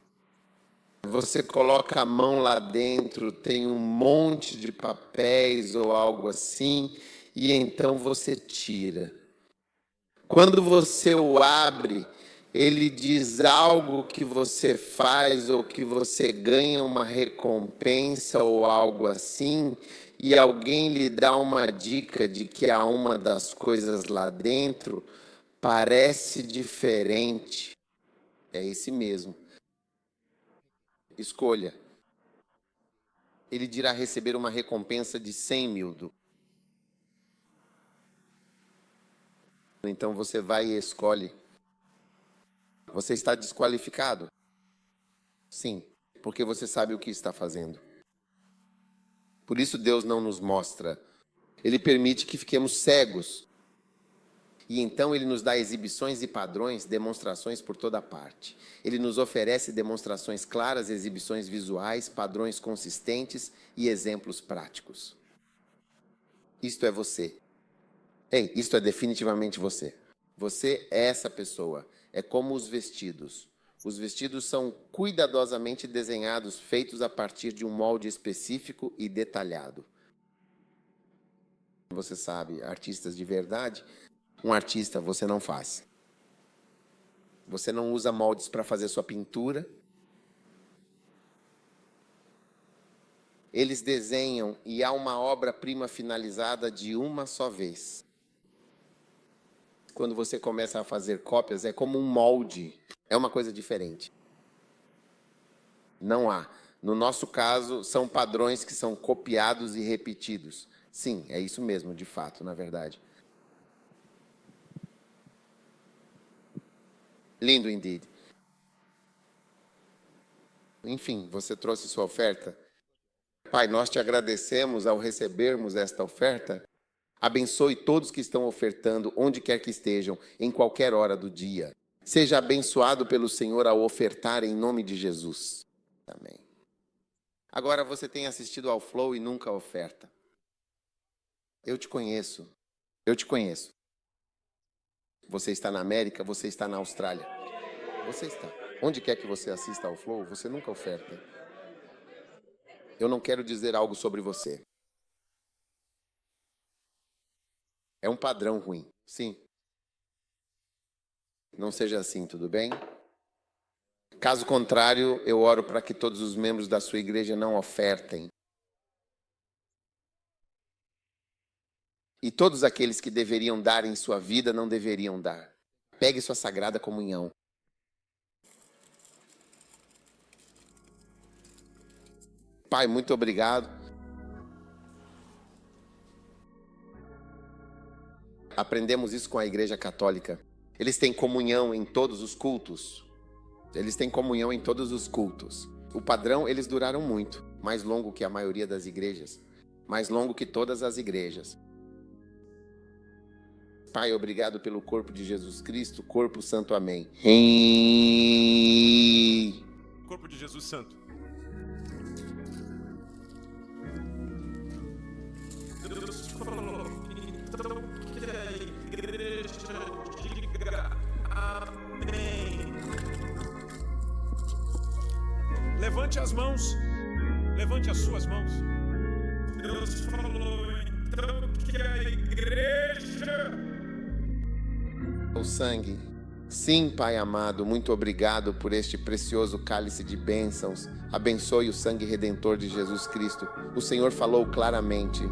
Você coloca a mão lá dentro, tem um monte de papéis ou algo assim, e então você tira. Quando você o abre, ele diz algo que você faz ou que você ganha uma recompensa ou algo assim, e alguém lhe dá uma dica de que há uma das coisas lá dentro parece diferente. É esse mesmo. Escolha. Ele dirá receber uma recompensa de 100 mil. Então você vai e escolhe. Você está desqualificado? Sim, porque você sabe o que está fazendo. Por isso Deus não nos mostra. Ele permite que fiquemos cegos. E então Ele nos dá exibições e padrões, demonstrações por toda parte. Ele nos oferece demonstrações claras, exibições visuais, padrões consistentes e exemplos práticos. Isto é você. Ei, isto é definitivamente você. Você é essa pessoa. É como os vestidos. Os vestidos são cuidadosamente desenhados, feitos a partir de um molde específico e detalhado. Você sabe, artistas de verdade, um artista você não faz. Você não usa moldes para fazer sua pintura. Eles desenham e há uma obra-prima finalizada de uma só vez. Quando você começa a fazer cópias, é como um molde. É uma coisa diferente. Não há. No nosso caso, são padrões que são copiados e repetidos. Sim, é isso mesmo, de fato, na verdade. Lindo, indeed. Enfim, você trouxe sua oferta. Pai, nós te agradecemos ao recebermos esta oferta. Abençoe todos que estão ofertando, onde quer que estejam, em qualquer hora do dia. Seja abençoado pelo Senhor ao ofertar em nome de Jesus. Amém. Agora você tem assistido ao Flow e nunca oferta. Eu te conheço. Eu te conheço. Você está na América, você está na Austrália. Você está. Onde quer que você assista ao Flow, você nunca oferta. Eu não quero dizer algo sobre você. É um padrão ruim, sim. Não seja assim, tudo bem? Caso contrário, eu oro para que todos os membros da sua igreja não ofertem. E todos aqueles que deveriam dar em sua vida não deveriam dar. Pegue sua sagrada comunhão. Pai, muito obrigado. Aprendemos isso com a Igreja Católica. Eles têm comunhão em todos os cultos. Eles têm comunhão em todos os cultos. O padrão, eles duraram muito. Mais longo que a maioria das igrejas. Mais longo que todas as igrejas. Pai, obrigado pelo corpo de Jesus Cristo, corpo santo, amém. Corpo de Jesus Santo. Deus falou, então que a igreja diga amém. Levante as mãos, levante as suas mãos. Deus falou, então que a igreja... O sangue. Sim, Pai amado, muito obrigado por este precioso cálice de bênçãos. Abençoe o sangue redentor de Jesus Cristo. O Senhor falou claramente.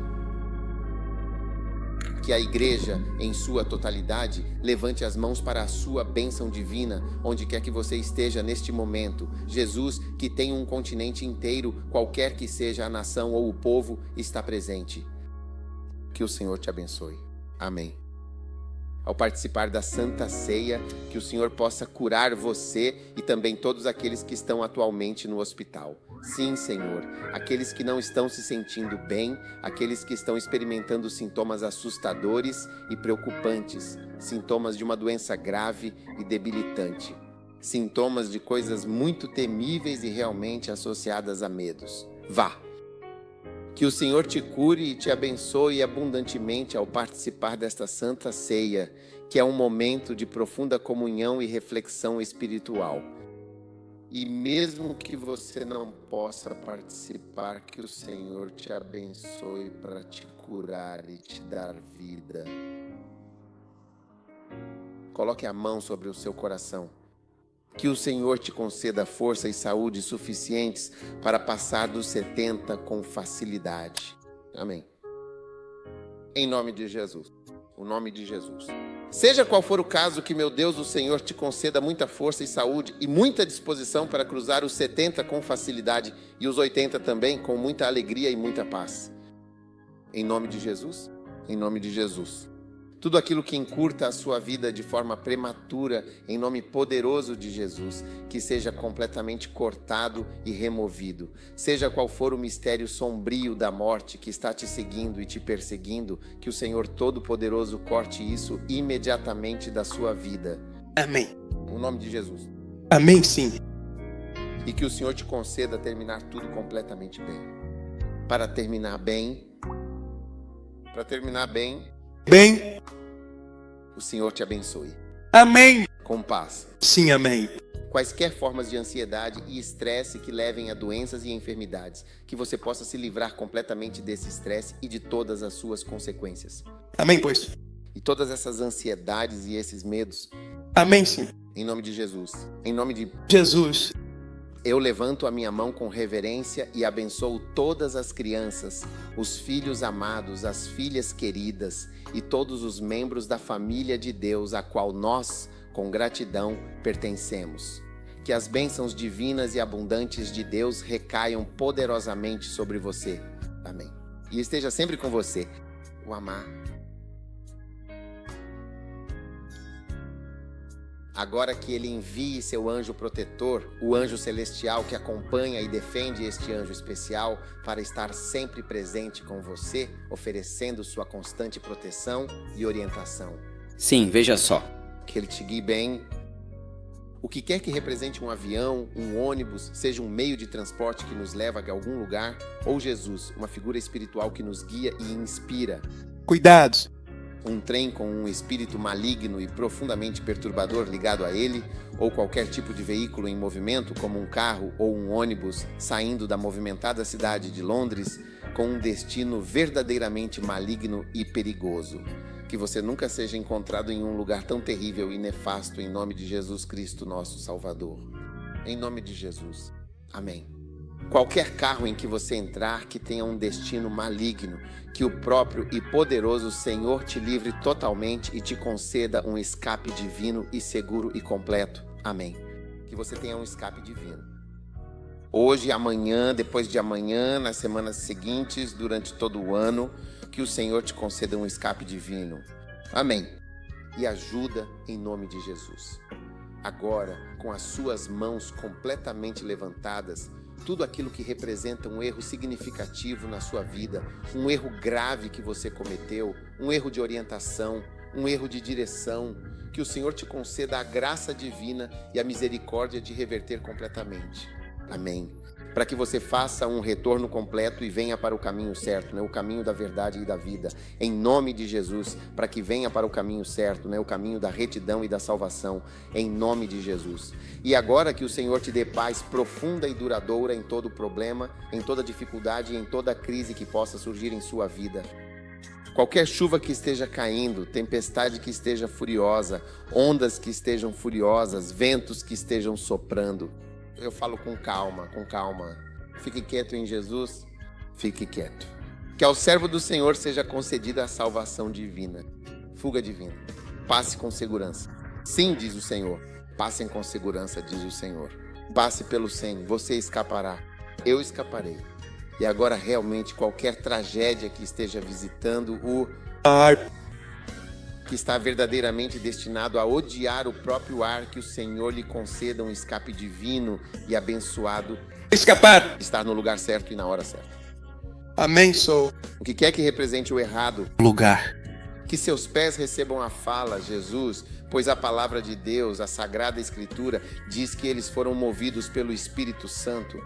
que a igreja, em sua totalidade, levante as mãos para a sua bênção divina, onde quer que você esteja neste momento. Jesus, que tem um continente inteiro, qualquer que seja a nação ou o povo, está presente. Que o Senhor te abençoe. Amém. Ao participar da Santa Ceia, que o Senhor possa curar você e também todos aqueles que estão atualmente no hospital. Sim, Senhor, aqueles que não estão se sentindo bem, aqueles que estão experimentando sintomas assustadores e preocupantes, sintomas de uma doença grave e debilitante, sintomas de coisas muito temíveis e realmente associadas a medos. Vá! Que o Senhor te cure e te abençoe abundantemente ao participar desta Santa Ceia, que é um momento de profunda comunhão e reflexão espiritual. E mesmo que você não possa participar, que o Senhor te abençoe para te curar e te dar vida. Coloque a mão sobre o seu coração. Que o Senhor te conceda força e saúde suficientes para passar dos 70 com facilidade. Amém. Em nome de Jesus. O nome de Jesus. Seja qual for o caso, que meu Deus, o Senhor, te conceda muita força e saúde e muita disposição para cruzar os 70 com facilidade e os 80 também com muita alegria e muita paz. Em nome de Jesus. Em nome de Jesus. Tudo aquilo que encurta a sua vida de forma prematura, em nome poderoso de Jesus, que seja completamente cortado e removido. Seja qual for o mistério sombrio da morte que está te seguindo e te perseguindo, que o Senhor Todo-Poderoso corte isso imediatamente da sua vida. Amém. No nome de Jesus. Amém, sim. E que o Senhor te conceda terminar tudo completamente bem. Para terminar bem, Bem. o Senhor te abençoe. Amém. Com paz. Sim, amém. Quaisquer formas de ansiedade e estresse que levem a doenças e enfermidades, que você possa se livrar completamente desse estresse e de todas as suas consequências. Amém, pois. E todas essas ansiedades e esses medos, Amém, sim. em nome de Jesus. Em nome de Jesus. Eu levanto a minha mão com reverência e abençoo todas as crianças, os filhos amados, as filhas queridas e todos os membros da família de Deus, a qual nós, com gratidão, pertencemos. Que as bênçãos divinas e abundantes de Deus recaiam poderosamente sobre você. Amém. E esteja sempre com você. O amar. Agora que ele envie seu anjo protetor, o anjo celestial que acompanha e defende este anjo especial para estar sempre presente com você, oferecendo sua constante proteção e orientação. Sim, veja só. Que ele te guie bem. O que quer que represente um avião, um ônibus, seja um meio de transporte que nos leva a algum lugar, ou Jesus, uma figura espiritual que nos guia e inspira. Cuidados. Um trem com um espírito maligno e profundamente perturbador ligado a ele, ou qualquer tipo de veículo em movimento, como um carro ou um ônibus saindo da movimentada cidade de Londres, com um destino verdadeiramente maligno e perigoso. Que você nunca seja encontrado em um lugar tão terrível e nefasto, em nome de Jesus Cristo, nosso Salvador. Em nome de Jesus. Amém. Qualquer carro em que você entrar que tenha um destino maligno, que o próprio e poderoso Senhor te livre totalmente e te conceda um escape divino e seguro e completo. Amém. Que você tenha um escape divino. Hoje, amanhã, depois de amanhã, nas semanas seguintes, durante todo o ano, que o Senhor te conceda um escape divino. Amém. E ajuda em nome de Jesus. Agora, com as suas mãos completamente levantadas, tudo aquilo que representa um erro significativo na sua vida, um erro grave que você cometeu, um erro de orientação, um erro de direção, que o Senhor te conceda a graça divina e a misericórdia de reverter completamente. Amém. Para que você faça um retorno completo e venha para o caminho certo, o caminho da verdade e da vida. Em nome de Jesus, para que venha para o caminho certo, o caminho da retidão e da salvação. Em nome de Jesus. E agora que o Senhor te dê paz profunda e duradoura em todo problema, em toda dificuldade e em toda crise que possa surgir em sua vida. Qualquer chuva que esteja caindo, tempestade que esteja furiosa, ondas que estejam furiosas, ventos que estejam soprando. Eu falo com calma, com calma. Fique quieto em Jesus, fique quieto. Que ao servo do Senhor seja concedida a salvação divina. Fuga divina. Passe com segurança. Sim, diz o Senhor. Passem com segurança, diz o Senhor. Passe pelo 100, você escapará. Eu escaparei. E agora realmente qualquer tragédia que esteja visitando o ar, que está verdadeiramente destinado a odiar o próprio ar, que o Senhor lhe conceda um escape divino e abençoado, escapar. estar no lugar certo e na hora certa. Amém, sou O que quer que represente o errado, lugar. que seus pés recebam a fala, Jesus, pois a palavra de Deus, a Sagrada Escritura, diz que eles foram movidos pelo Espírito Santo.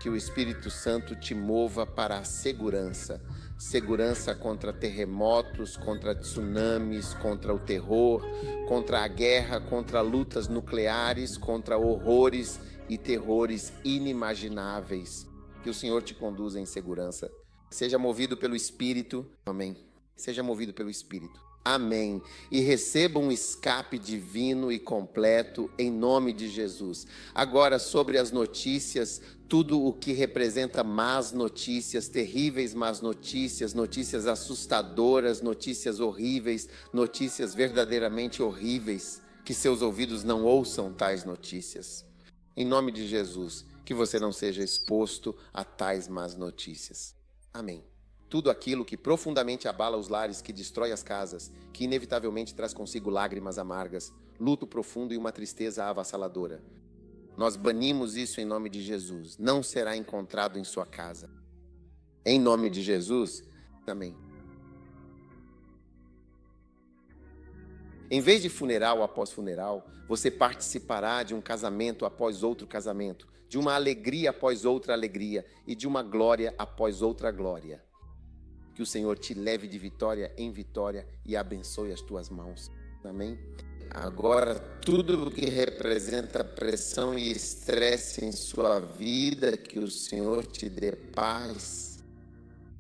Que o Espírito Santo te mova para a segurança. Segurança contra terremotos, contra tsunamis, contra o terror, contra a guerra, contra lutas nucleares, contra horrores e terrores inimagináveis. Que o Senhor te conduza em segurança. Seja movido pelo Espírito. Amém. Seja movido pelo Espírito. Amém. E receba um escape divino e completo em nome de Jesus. Agora, sobre as notícias, tudo o que representa más notícias, terríveis más notícias, notícias assustadoras, notícias horríveis, notícias verdadeiramente horríveis, que seus ouvidos não ouçam tais notícias. Em nome de Jesus, que você não seja exposto a tais más notícias. Amém. Tudo aquilo que profundamente abala os lares, que destrói as casas, que inevitavelmente traz consigo lágrimas amargas, luto profundo e uma tristeza avassaladora. Nós banimos isso em nome de Jesus. Não será encontrado em sua casa. Em nome de Jesus, amém. Em vez de funeral após funeral, você participará de um casamento após outro casamento, de uma alegria após outra alegria e de uma glória após outra glória. Que o Senhor te leve de vitória em vitória e abençoe as tuas mãos. Amém? Agora, tudo o que representa pressão e estresse em sua vida, que o Senhor te dê paz.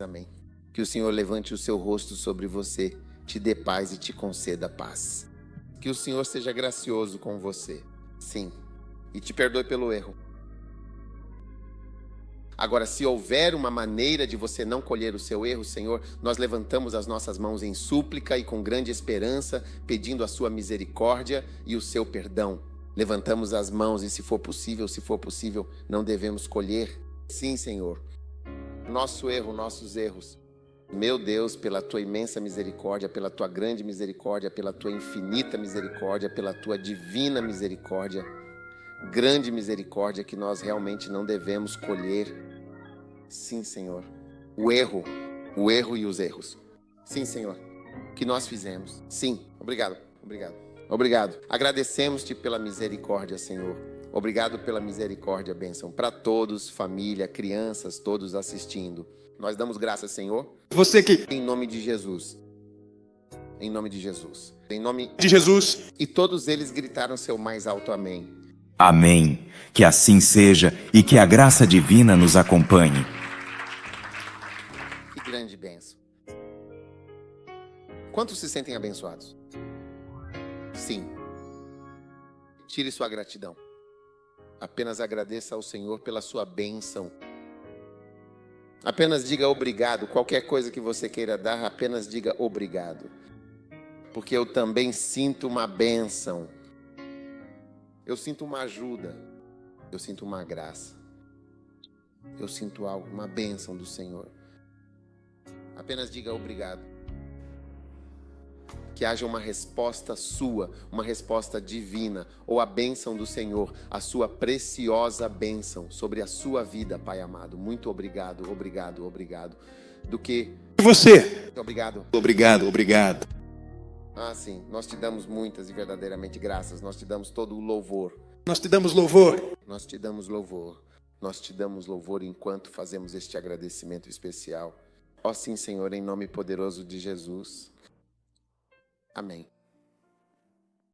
Amém. Que o Senhor levante o seu rosto sobre você, te dê paz e te conceda paz. Que o Senhor seja gracioso com você. Sim. E te perdoe pelo erro. Agora, se houver uma maneira de você não colher o seu erro, Senhor, nós levantamos as nossas mãos em súplica e com grande esperança, pedindo a sua misericórdia e o seu perdão. Levantamos as mãos e, se for possível, não devemos colher. Sim, Senhor. Nosso erro, nossos erros. Meu Deus, pela tua imensa misericórdia, pela tua grande misericórdia, pela tua infinita misericórdia, pela tua divina misericórdia, grande misericórdia que nós realmente não devemos colher. Sim, Senhor. O erro e os erros. Sim, Senhor. Que nós fizemos. Sim. Obrigado. Agradecemos-te pela misericórdia, Senhor. Obrigado pela misericórdia, bênção para todos, família, crianças, todos assistindo. Nós damos graças, Senhor. Você que, Em nome de Jesus. Em nome de Jesus. Em nome de Jesus, E todos eles gritaram seu mais alto amém. Amém. Que assim seja e que a graça divina nos acompanhe. Que grande bênção. Quantos se sentem abençoados? Sim. Tire sua gratidão. Apenas agradeça ao Senhor pela sua bênção. Apenas diga obrigado. Qualquer coisa que você queira dar, apenas diga obrigado. Porque eu também sinto uma bênção. Eu sinto uma ajuda. Eu sinto uma graça. Eu sinto algo, uma bênção do Senhor. Apenas diga obrigado. Que haja uma resposta sua, uma resposta divina, ou a bênção do Senhor, a sua preciosa bênção sobre a sua vida, Pai amado. Muito obrigado. Do que... você. Obrigado. Obrigado. Ah, sim. Nós te damos muitas e verdadeiramente graças. Nós te damos todo o louvor. Nós te damos louvor. Nós te damos louvor enquanto fazemos este agradecimento especial. Ó sim, Senhor, em nome poderoso de Jesus. Amém.